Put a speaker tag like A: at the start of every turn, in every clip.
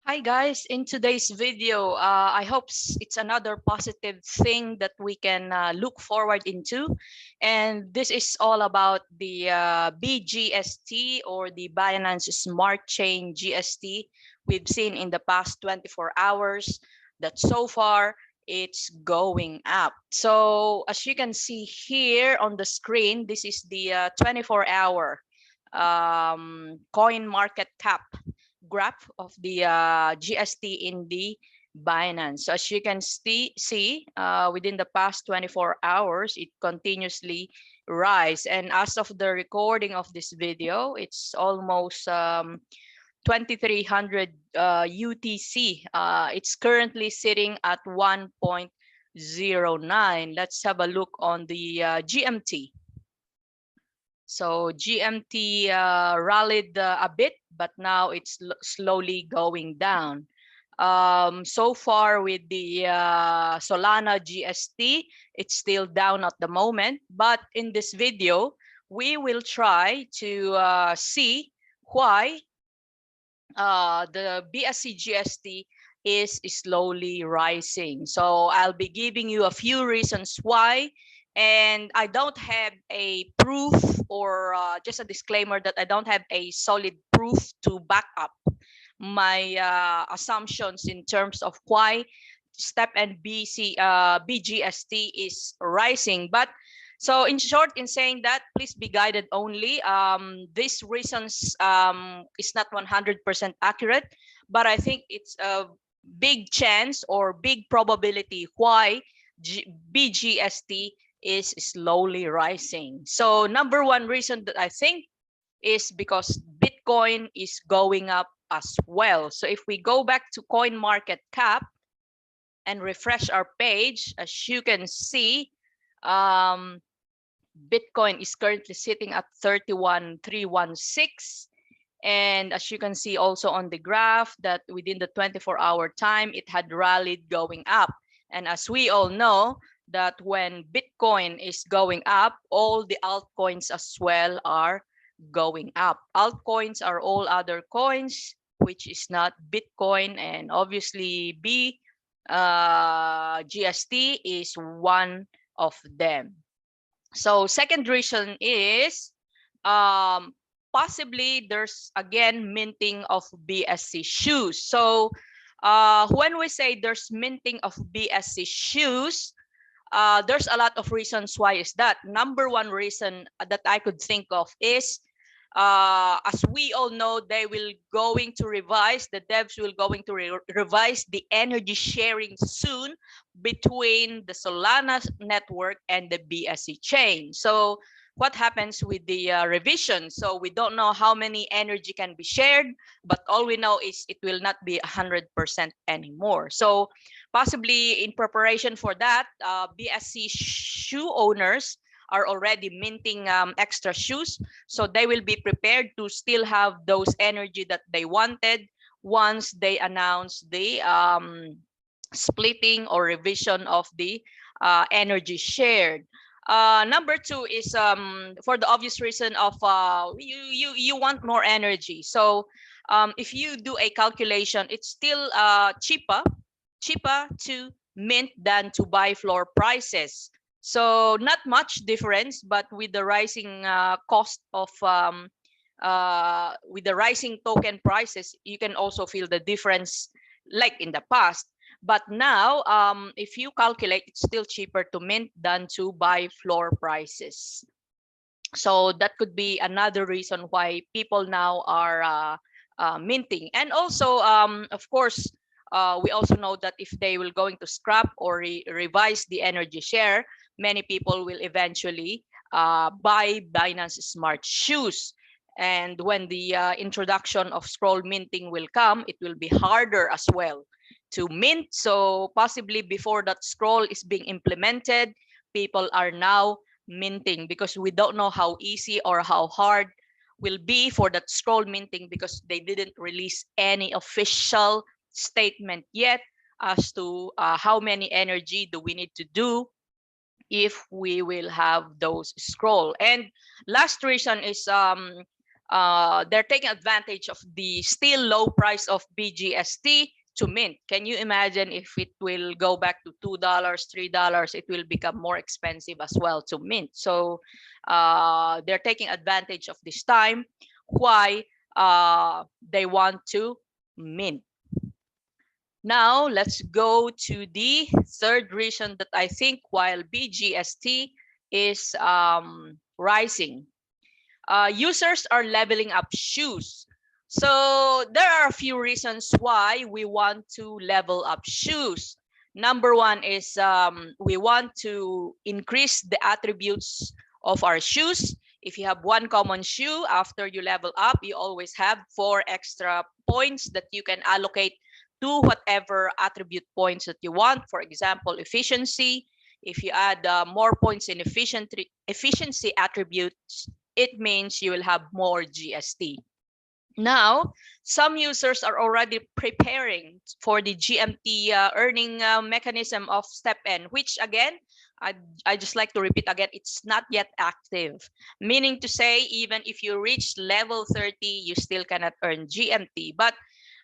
A: Hi guys, in today's video, I hope it's another positive thing that we can look forward into. And this is all about the BGST, or the Binance Smart Chain GST. We've seen in the past 24 hours that so far it's going up. So as you can see here on the screen, this is the 24-hour coin market cap graph of the GST in the Binance. So as you can see within the past 24 hours, it continuously rise. And as of the recording of this video, it's almost 2300 UTC. It's currently sitting at 1.09. Let's have a look on the GMT. So GMT rallied a bit, but now it's slowly going down. So far with the Solana GST, it's still down at the moment. But in this video, we will try to see why the BSC GST is slowly rising. So I'll be giving you a few reasons why. And I don't have a proof, or just a disclaimer that I don't have a solid proof to back up my assumptions in terms of why STEPN BGST is rising. But so in short, in saying that, please be guided only. These reasons is not 100% accurate, but I think it's a big chance or big probability why BGST is slowly rising. So number one reason that I think is because Bitcoin is going up as well. So if we go back to coin market cap and refresh our page, as you can see, Bitcoin is currently sitting at 31,316. And as you can see also on the graph, that within the 24-hour time, it had rallied going up. And as we all know, that when Bitcoin is going up, all the altcoins as well are going up. Altcoins are all other coins, which is not Bitcoin, and obviously GST is one of them. So second reason is possibly there's again minting of BSC shoes. So when we say there's minting of BSC shoes, there's a lot of reasons why is that. Number one reason that I could think of is as we all know, they will going to revise, the devs will going to revise the energy sharing soon between the Solana network and the BSC chain. So what happens with the revision? So we don't know how many energy can be shared, but all we know is it will not be 100% anymore. So possibly in preparation for that, BSC shoe owners are already minting extra shoes, so they will be prepared to still have those energy that they wanted once they announce the splitting or revision of the energy shared. Number two is for the obvious reason of you want more energy. So if you do a calculation, it's still cheaper to mint than to buy floor prices. So not much difference, but with the rising cost of with the rising token prices, you can also feel the difference like in the past. But now, if you calculate, it's still cheaper to mint than to buy floor prices. So that could be another reason why people now are minting. And also, of course, we also know that if they will going to scrap or revise the energy share, many people will eventually buy Binance Smart Shoes. And when the introduction of scroll minting will come, it will be harder as well to mint. So possibly before that scroll is being implemented, people are now minting because we don't know how easy or how hard will be for that scroll minting, because they didn't release any official statement yet as to how many energy do we need to do if we will have those scroll. And last reason is they're taking advantage of the still low price of BGST to mint. Can you imagine if it will go back to $2, $3, it will become more expensive as well to mint. So they're taking advantage of this time. Why they want to mint. Now let's go to the third reason that I think while BGST is rising, users are leveling up shoes. So there are a few reasons why we want to level up shoes. Number one is we want to increase the attributes of our shoes. If you have one common shoe, after you level up, you always have 4 extra points that you can allocate to whatever attribute points that you want. For example, efficiency. If you add more points in efficiency attributes, it means you will have more GST. Now, some users are already preparing for the GMT earning mechanism of STEPN, which again, I just like to repeat again, it's not yet active. Meaning to say, even if you reach level 30, you still cannot earn GMT. But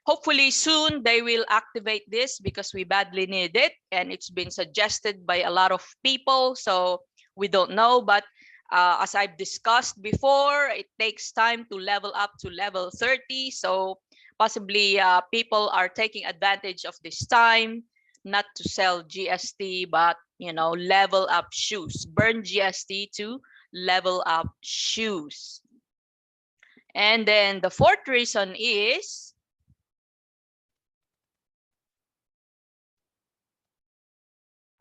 A: hopefully soon they will activate this because we badly need it. And it's been suggested by a lot of people. So we don't know, but as I've discussed before, it takes time to level up to level 30. So possibly people are taking advantage of this time, not to sell GST, but level up shoes, burn GST to level up shoes. And then the fourth reason is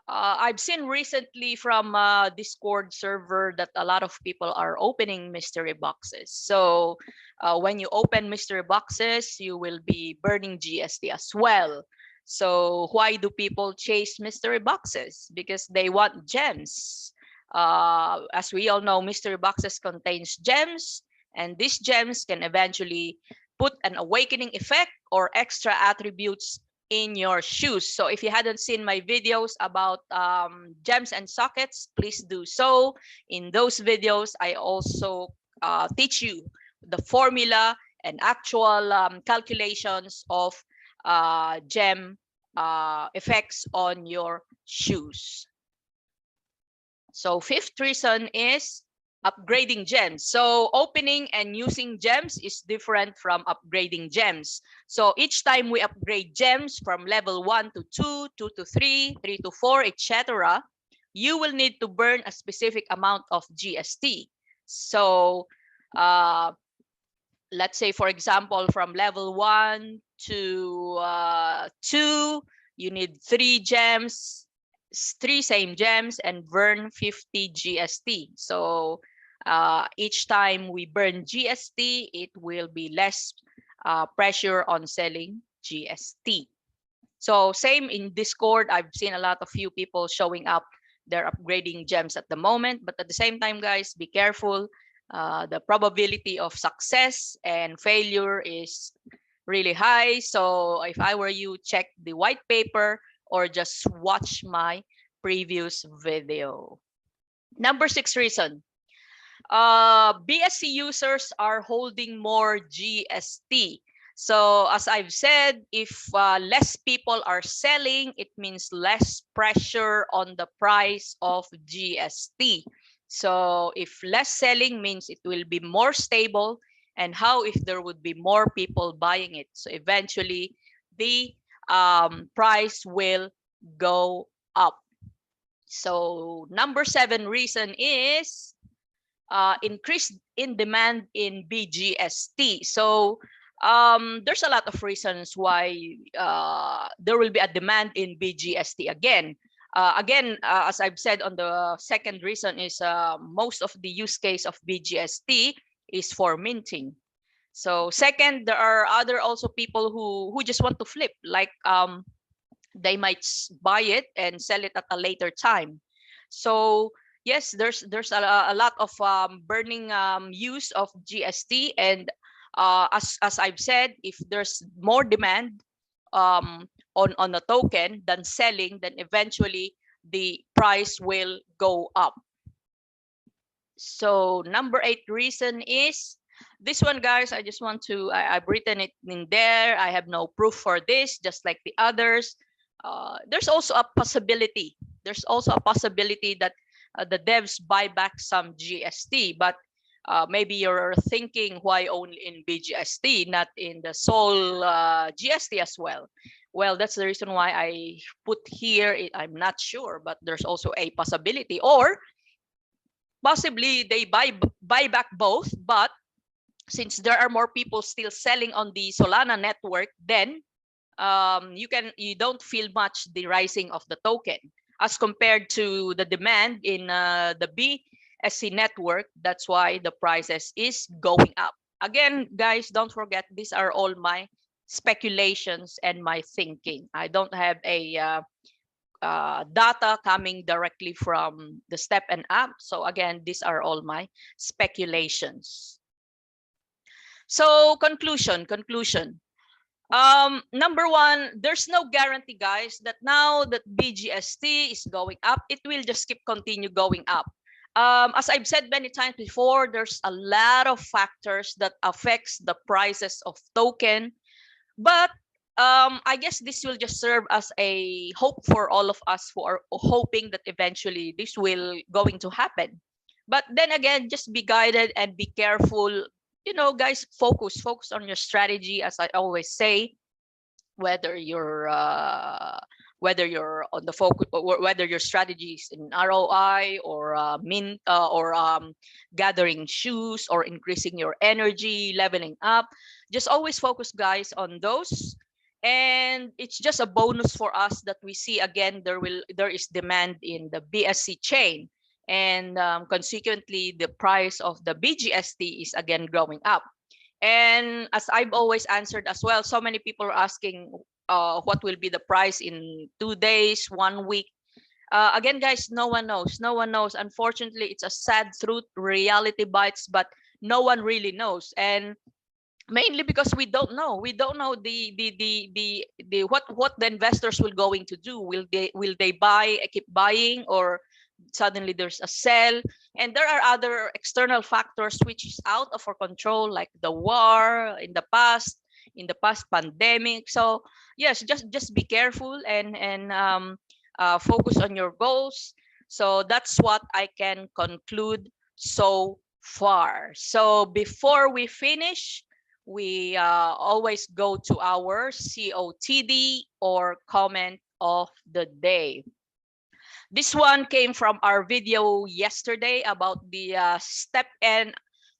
A: I've seen recently from Discord server that a lot of people are opening mystery boxes. So when you open mystery boxes, you will be burning GST as well. So why do people chase mystery boxes? Because they want gems. As we all know, mystery boxes contains gems, and these gems can eventually put an awakening effect or extra attributes in your shoes. So if you hadn't seen my videos about gems and sockets, please do so. In those videos, I also teach you the formula and actual calculations of gem effects on your shoes. So fifth reason is upgrading gems. So opening and using gems is different from upgrading gems. So each time we upgrade gems from level 1 to 2, 2 to 3, 3 to 4, etc., you will need to burn a specific amount of GST. So let's say, for example, from level 1 to 2, you need 3 gems, 3 same gems, and burn 50 GST. So each time we burn GST, it will be less pressure on selling GST. So same in Discord, I've seen a lot of few people showing up. They're upgrading gems at the moment, but at the same time, guys, be careful. The probability of success and failure is really high. So if I were you, check the white paper or just watch my previous video. Number 6 reason. BSC users are holding more GST. So as I've said, if less people are selling, it means less pressure on the price of GST. So if less selling means it will be more stable. And how if there would be more people buying it? So eventually the price will go up. So number 7 reason is increase in demand in BGST. So there's a lot of reasons why there will be a demand in BGST again. As I've said on the second reason is most of the use case of BGST is for minting. So second, there are other also people who just want to flip, like they might buy it and sell it at a later time. So yes, there's a lot of burning use of GST, and as I've said, if there's more demand on the token than selling, then eventually the price will go up. So number 8 reason is This one, guys, I just want to, I've written it in there. I have no proof for this, just like the others. There's also a possibility. There's also a possibility that the devs buy back some GST, but maybe you're thinking, why only in BGST, not in the sole GST as well? Well, that's the reason why I put here, I'm not sure, but there's also a possibility. Or possibly they buy back both, but since there are more people still selling on the Solana network, then you don't feel much the rising of the token as compared to the demand in the BSC network. That's why the prices is going up. Again, guys, don't forget, these are all my speculations and my thinking. I don't have a data coming directly from the STEPN app. So again, these are all my speculations. So conclusion. Number one, there's no guarantee, guys, that now that BGST is going up, it will just continue going up. As I've said many times before, there's a lot of factors that affects the prices of token, but I guess this will just serve as a hope for all of us who are hoping that eventually this will going to happen. But then again, just be guided and be careful. Guys, focus on your strategy, as I always say. Whether you're on the focus, or whether your strategy is in ROI or gathering shoes or increasing your energy, leveling up, just always focus, guys, on those. And it's just a bonus for us that we see again there is demand in the BSC chain, and consequently the price of the BGST is again growing up. And as I've always answered as well, so many people are asking what will be the price in 2 days, 1 week. Again, guys, no one knows. No one knows. Unfortunately, it's a sad truth. Reality bites, but no one really knows. And mainly because we don't know. We don't know what the investors will going to do. Will they buy, keep buying, or suddenly there's a sell? And there are other external factors which is out of our control, like the war in the past pandemic. So yes, just be careful and focus on your goals. So that's what I can conclude so far. So before we finish, we always go to our COTD, or comment of the day. This one came from our video yesterday about the STEPN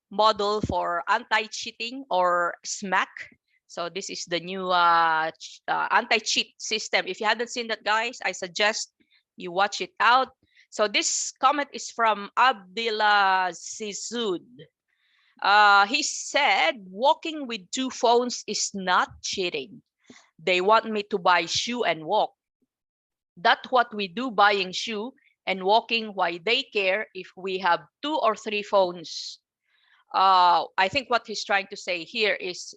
A: model for anti-cheating, or SMAC. So this is the new anti-cheat system. If you haven't seen that, guys, I suggest you watch it out. So this comment is from Abdullah Zizud. He said, walking with 2 phones is not cheating. They want me to buy shoe and walk. That's what we do, buying shoe and walking. Why they care if we have 2 or 3 phones? I think what he's trying to say here is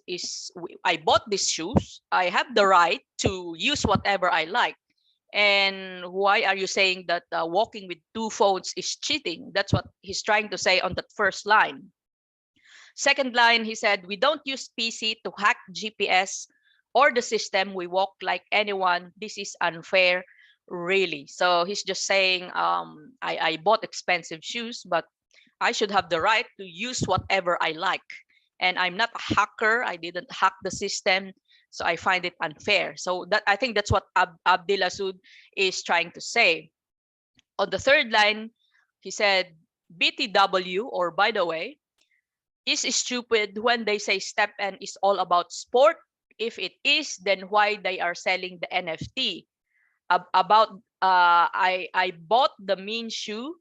A: I bought these shoes. I have the right to use whatever I like. And why are you saying that walking with 2 phones is cheating? That's what he's trying to say on that first line. Second line, he said, we don't use PC to hack GPS or the system. We walk like anyone. This is unfair, really. So he's just saying, I bought expensive shoes, but I should have the right to use whatever I like. And I'm not a hacker. I didn't hack the system. So I find it unfair. So that, I think that's what Abdullah Sud is trying to say. On the third line, he said, BTW, or by the way, is stupid when they say STEPN is all about sport. If it is, then why they are selling the NFT? I bought the main shoe.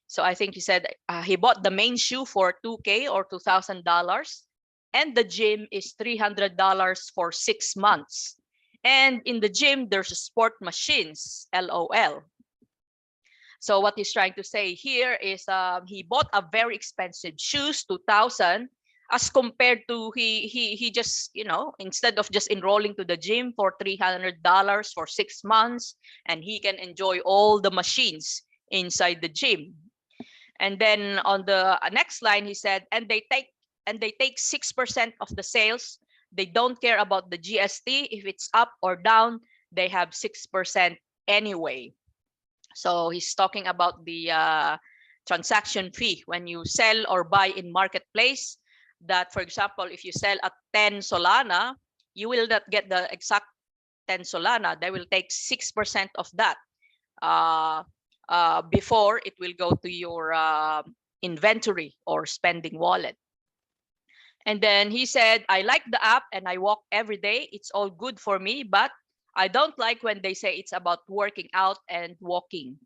A: So I think he said he bought the main shoe for $2,000 or $2,000, and the gym is $300 for 6 months. And in the gym, there's sport machines, LOL. So what he's trying to say here is he bought a very expensive shoes, 2,000, as compared to he just, instead of just enrolling to the gym for $300 for 6 months, and he can enjoy all the machines inside the gym. And then on the next line, he said, and they take and they take 6% of the sales. They don't care about the GST. If it's up or down, they have 6% anyway. So he's talking about the transaction fee when you sell or buy in marketplace. That, for example, if you sell at 10 Solana, you will not get the exact 10 Solana. They will take 6% of that before it will go to your inventory or spending wallet. And then he said, I like the app and I walk every day. It's all good for me, but I don't like when they say it's about working out and walking.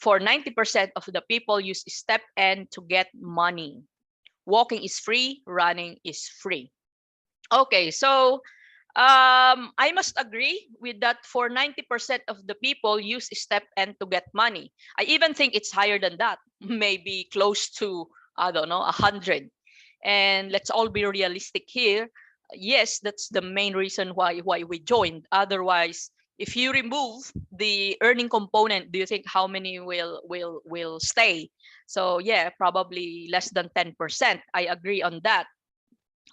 A: For 90% of the people use STEPN to get money. Walking is free, running is free. Okay, so I must agree with that. For 90% of the people use STEPN to get money. I even think it's higher than that, maybe close to, I don't know, 100. And let's all be realistic here. Yes, that's the main reason why we joined. Otherwise, if you remove the earning component, do you think how many will stay? So yeah, probably less than 10%. I agree on that.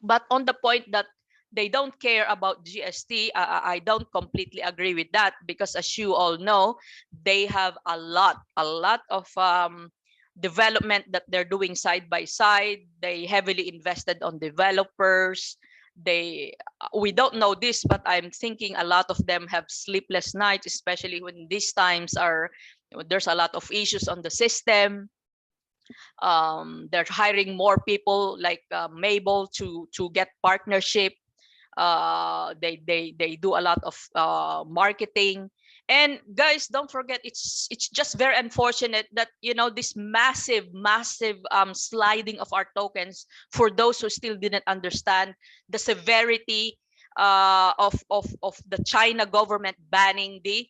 A: But on the point that they don't care about GST, I don't completely agree with that, because as you all know, they have a lot of development that they're doing side by side. They heavily invested on developers. We don't know this, but I'm thinking a lot of them have sleepless nights, especially when these times are, there's a lot of issues on the system. They're hiring more people like Mabel to get partnership. They do a lot of marketing. And guys, don't forget, it's just very unfortunate that, you know, this massive sliding of our tokens, for those who still didn't understand the severity of the China government banning the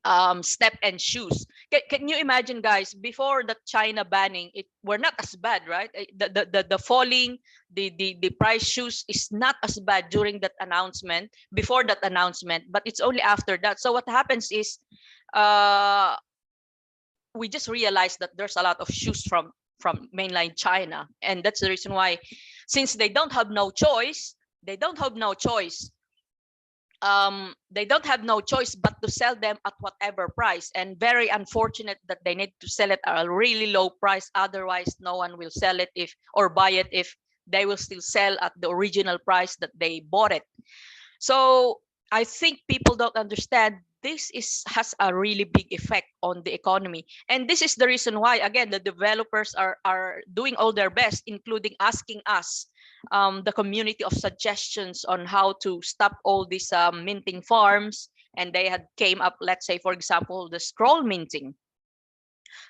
A: STEPN shoes. Can you imagine, guys, before the China banning, we're not as bad, right? The falling, the price shoes is not as bad during that announcement, before that announcement, but it's only after that. So what happens is we just realized that there's a lot of shoes from mainland China, and that's the reason why, since they don't have no choice, they don't have no choice but to sell them at whatever price. And very unfortunate that they need to sell it at a really low price. Otherwise, no one will sell it or buy it if they will still sell at the original price that they bought it. So I think people don't understand this has a really big effect on the economy. And this is the reason why, again, the developers are doing all their best, including asking us, the community, of suggestions on how to stop all these minting farms. And they had came up, let's say, for example, the scroll minting.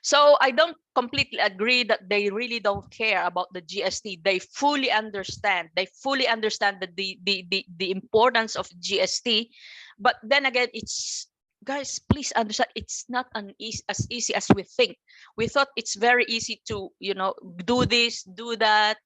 A: So I don't completely agree that they really don't care about the GST. They fully understand. They fully understand the importance of GST. But then again, it's, guys, please understand, it's not as easy as we think. We thought it's very easy to, you know, do this, do that.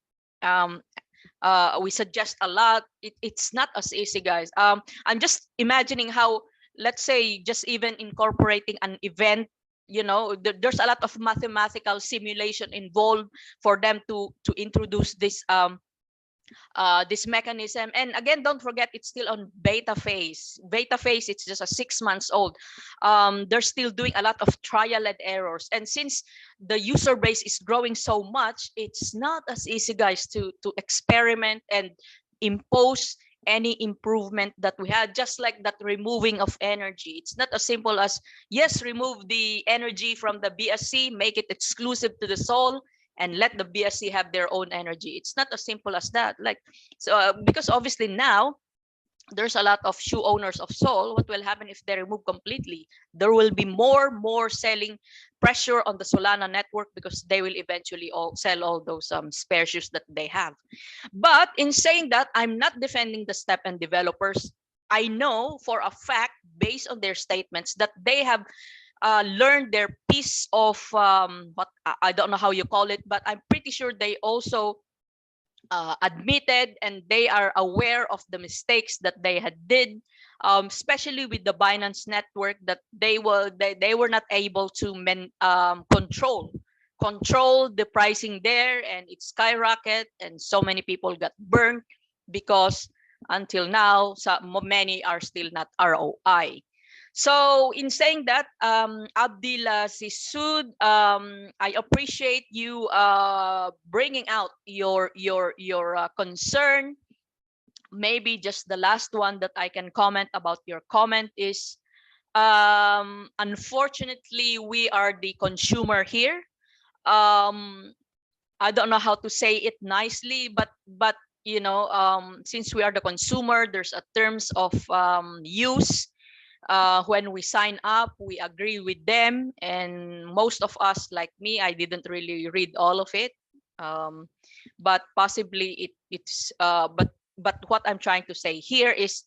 A: We suggest a lot. It's not as easy, guys. I'm just imagining how, let's say, just even incorporating an event, you know, there's a lot of mathematical simulation involved for them to introduce this this mechanism. And again, don't forget, it's still on beta phase. It's just a 6 months old. They're still doing a lot of trial and errors, and since the user base is growing so much, it's not as easy, guys, to experiment and impose any improvement that we had. Just like that removing of energy, it's not as simple as, yes, remove the energy from the BSC, make it exclusive to the Sol, and let the BSC have their own energy. It's not as simple as that. Like, so because obviously now there's a lot of shoe owners of Sol. What will happen if they remove completely? There will be more selling pressure on the Solana network, because they will eventually all sell all those spare shoes that they have. But in saying that, I'm not defending the STEPN developers. I know for a fact, based on their statements, that they have learned their piece of what I don't know how you call it, but I'm pretty sure they also admitted, and they are aware of the mistakes that they had did, especially with the Binance network, that they were not able to control control the pricing there, and it skyrocket, and so many people got burnt because until now many are still not ROI. So in saying that, Abdil Sisud, I appreciate you bringing out your concern. Maybe just the last one that I can comment about your comment is, unfortunately, we are the consumer here. I don't know how to say it nicely, but you know, since we are the consumer, there's a terms of use. When we sign up, we agree with them, and most of us, like me, I didn't really read all of it. But possibly it's but what I'm trying to say here is,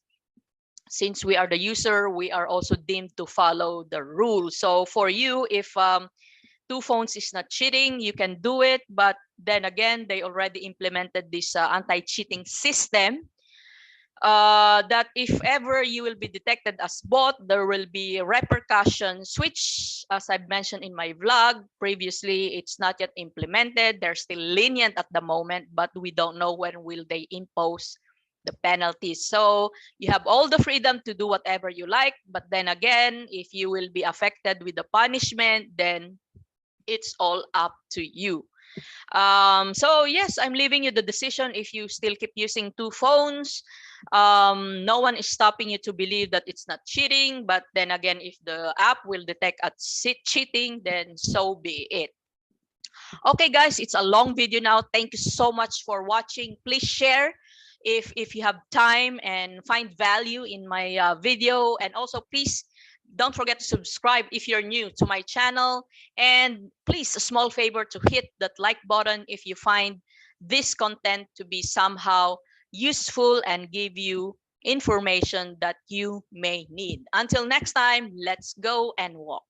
A: since we are the user, we are also deemed to follow the rules. So for you, if two phones is not cheating, you can do it. But then again, they already implemented this anti-cheating system, that if ever you will be detected as bot, there will be repercussions, which, as I've mentioned in my vlog previously, it's not yet implemented. They're still lenient at the moment, but we don't know when will they impose the penalties. So you have all the freedom to do whatever you like, but then again, if you will be affected with the punishment, then it's all up to you. So yes, I'm leaving you the decision. If you still keep using two phones, no one is stopping you to believe that it's not cheating. But then again, if the app will detect as cheating, then so be it. Okay, guys, it's a long video now. Thank you so much for watching. Please share if you have time and find value in my video. And also, please don't forget to subscribe if you're new to my channel. And please, a small favor to hit that like button if you find this content to be somehow useful and give you information that you may need. Until next time, let's go and walk.